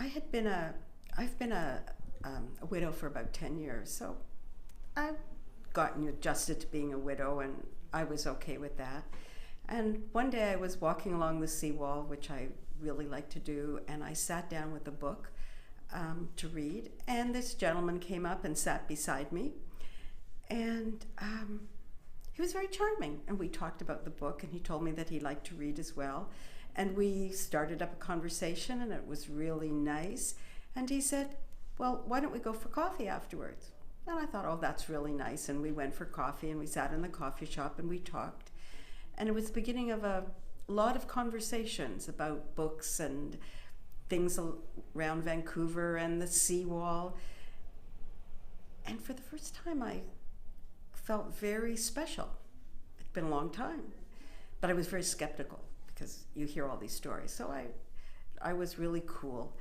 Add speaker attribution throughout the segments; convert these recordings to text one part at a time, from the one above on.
Speaker 1: I've been a widow for about 10 years, so I've gotten adjusted to being a widow, and I was okay with that. And one day I was walking along the seawall, which I really like to do, and I sat down with a book to read, and this gentleman came up and sat beside me, and he was very charming, and we talked about the book, and he told me that he liked to read as well, and we started up a conversation, and it was really nice. And he said, well, why don't we go for coffee afterwards? And I thought, oh, that's really nice. And we went for coffee, and we sat in the coffee shop and we talked. And it was the beginning of a lot of conversations about books and things around Vancouver and the seawall. And for the first time, I felt very special. It'd been a long time, but I was very skeptical because you hear all these stories. So I was really cool.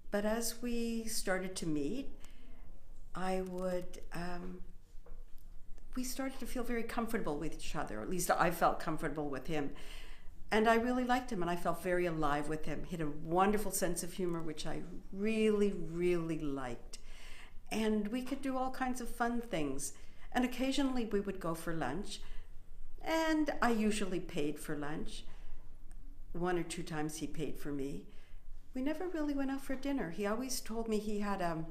Speaker 1: But as we started to meet, we started to feel very comfortable with each other. At least I felt comfortable with him. And I really liked him, and I felt very alive with him. He had a wonderful sense of humor, which I really, really liked. And we could do all kinds of fun things. And occasionally we would go for lunch, and I usually paid for lunch. 1 or 2 times he paid for me. We never really went out for dinner. He always told me he had a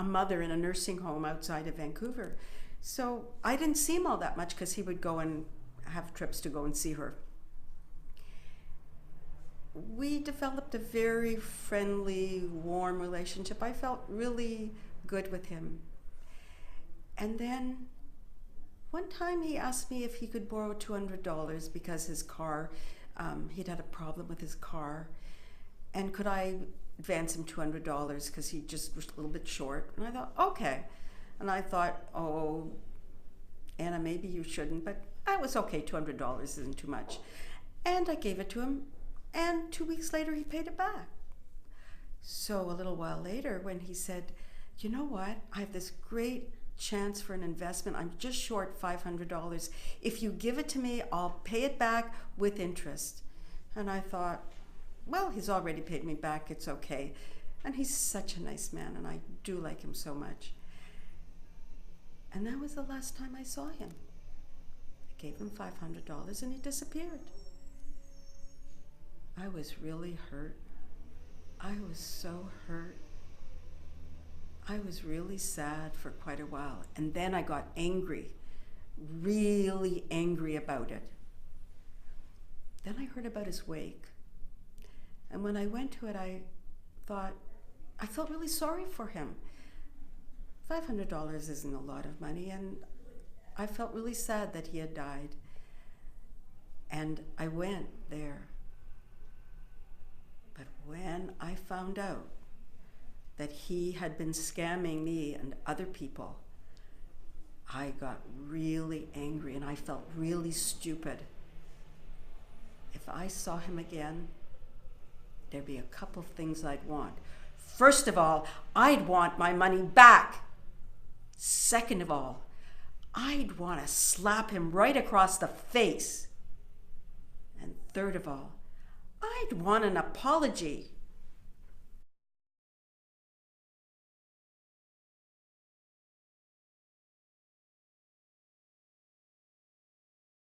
Speaker 1: mother in a nursing home outside of Vancouver. So I didn't see him all that much because he would go and have trips to go and see her. We developed a very friendly, warm relationship. I felt really good with him. And then one time he asked me if he could borrow $200 because his car, he'd had a problem with his car. And could I advance him $200 because he just was a little bit short? And I thought, okay. And I thought, oh, Anna, maybe you shouldn't, but I was okay, $200 isn't too much. And I gave it to him, and 2 weeks later he paid it back. So a little while later when he said, you know what, I have this great chance for an investment. I'm just short $500. If you give it to me, I'll pay it back with interest. And I thought, well, he's already paid me back, it's okay. And he's such a nice man, and I do like him so much. And that was the last time I saw him. I gave him $500 and he disappeared. I was really hurt. I was so hurt. I was really sad for quite a while. And then I got angry, really angry about it. Then I heard about his wake. And when I went to it, I felt really sorry for him. $500 isn't a lot of money, and I felt really sad that he had died. And I went there. But when I found out that he had been scamming me and other people, I got really angry and I felt really stupid. If I saw him again, there'd be a couple of things I'd want. First of all, I'd want my money back. Second of all, I'd want to slap him right across the face. And third of all, I'd want an apology.